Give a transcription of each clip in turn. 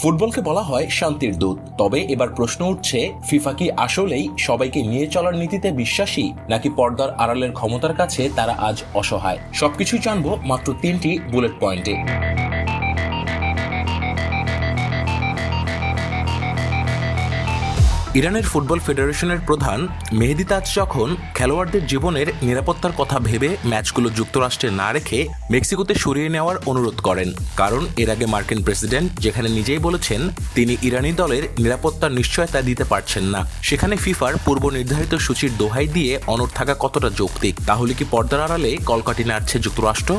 ফুটবলকে বলা হয় শান্তির দূত, তবে এবার প্রশ্ন উঠছে, ফিফা কি আসলেই সবাইকে নিয়ে চলার নীতিতে বিশ্বাসী, নাকি পর্দার আড়ালের ক্ষমতার কাছে তারা আজ অসহায়? সবকিছু জানবো মাত্র 3টি বুলেট পয়েন্টে। ইরানের ফুটবল ফেডারেশনের প্রধান মেহেদি তাজ যখন খেলোয়াড়দের জীবনের নিরাপত্তার কথা ভেবে ম্যাচগুলো যুক্তরাষ্ট্রে না রেখে মেক্সিকোতে সরিয়ে নেওয়ার অনুরোধ করেন, কারণ এর আগে মার্কিন প্রেসিডেন্ট যেখানে নিজেই বলেছেন তিনি ইরানি দলের নিরাপত্তার নিশ্চয়তা দিতে পারছেন না, সেখানে ফিফার পূর্ব নির্ধারিত সূচির দোহাই দিয়ে অনড় থাকা কতটা যৌক্তিক? তাহলে কি পর্দার আড়ালে কলকাঠি নাড়ছে যুক্তরাষ্ট্র?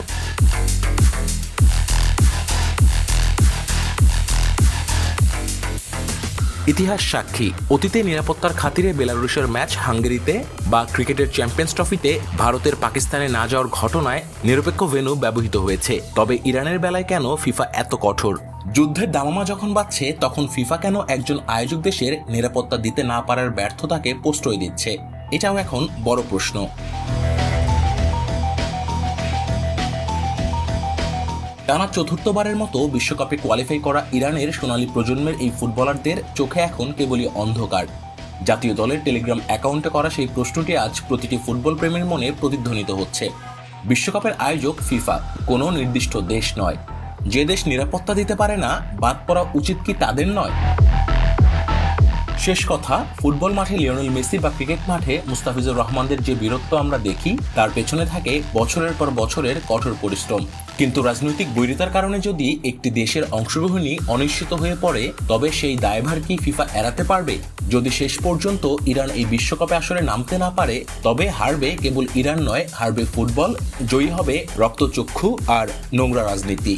ইতিহাস সাক্ষী, অতীতে নিরাপত্তার খাতিরে বেলারুশের ম্যাচ হাঙ্গেরিতে বা ক্রিকেটের চ্যাম্পিয়ন্স ট্রফিতে ভারতের পাকিস্তানে না যাওয়ার ঘটনায় নিরপেক্ষ ভেন্যু ব্যবহৃত হয়েছে। তবে ইরানের বেলায় কেন ফিফা এত কঠোর? যুদ্ধের দামামা যখন বাজছে তখন ফিফা কেন একজন আয়োজক দেশের নিরাপত্তা দিতে না পারার ব্যর্থতাকে প্রশ্রয় দিচ্ছে? এটাও এখন বড় প্রশ্ন। টানা চতুর্থবারের মতো বিশ্বকাপে কোয়ালিফাই করা ইরানের সোনালী প্রজন্মের এই ফুটবলারদের চোখে এখন কেবলই অন্ধকার। জাতীয় দলের টেলিগ্রাম অ্যাকাউন্টে করা সেই প্রশ্নটি আজ প্রতিটি ফুটবল প্রেমীর মনে প্রতিধ্বনিত হচ্ছে। বিশ্বকাপের আয়োজক ফিফা, কোনো নির্দিষ্ট দেশ নয়। যে দেশ নিরাপত্তা দিতে পারে না, বাদ পড়া উচিত কি তাদের নয়? শেষ কথা, ফুটবল মাঠে লিওনেল মেসি বা ক্রিকেট মাঠে মুস্তাফিজুর রহমানদের যে বীরত্ব আমরা দেখি, তার পেছনে থাকে বছরের পর বছরের কঠোর পরিশ্রম। কিন্তু রাজনৈতিক বৈরিতার কারণে যদি একটি দেশের অংশগ্রহণই অনিশ্চিত হয়ে পড়ে, তবে সেই দায়ভার কি ফিফা এড়াতে পারবে? যদি শেষ পর্যন্ত ইরান এই বিশ্বকাপে আসলে নামতে না পারে, তবে হারবে কেবল ইরান নয়, হারবে ফুটবল, জয়ী হবে রক্তচক্ষু আর নোংরা রাজনীতি।